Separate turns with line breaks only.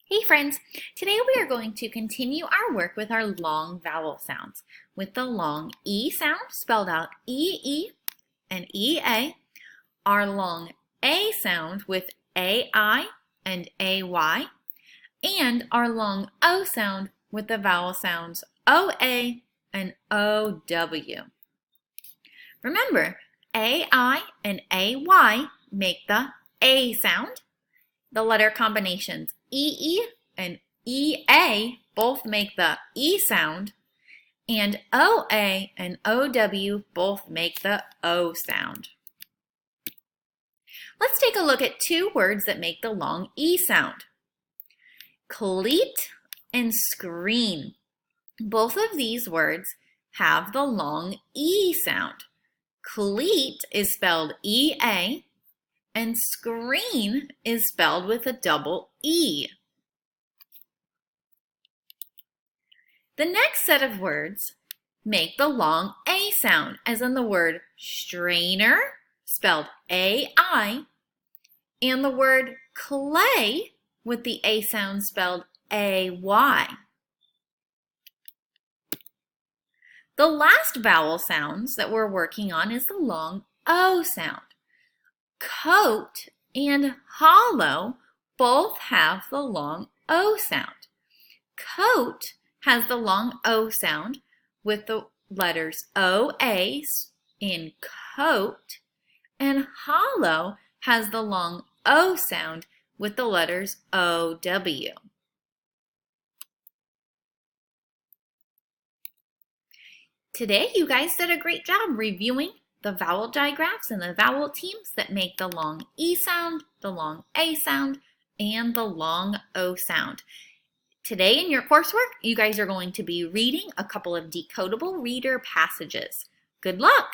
Hey friends, today we are going to continue our work with our long vowel sounds with the long E sound spelled out E-E and E-A, our long A sound with A-I and A-Y, and our long O sound with the vowel sounds O-A and O-W. Remember, A-I and A-Y make the A sound. The letter combinations E-E and E-A both make the E sound, and O-A and O-W both make the O sound. Let's take a look at two words that make the long E sound. Cleat and screen. Both of these words have the long E sound. Cleat is spelled E-A, and screen is spelled with a double E. The next set of words make the long A sound, as in the word strainer, spelled A-I, and the word clay with the A sound spelled A-Y. The last vowel sounds that we're working on is the long O sound. Coat and hollow both have the long O sound. Coat has the long O sound with the letters O-A in coat, and hollow has the long O sound with the letters O-W. Today you guys did a great job reviewing the vowel digraphs and the vowel teams that make the long E sound, the long A sound, and the long O sound. Today in your coursework, you guys are going to be reading a couple of decodable reader passages. Good luck!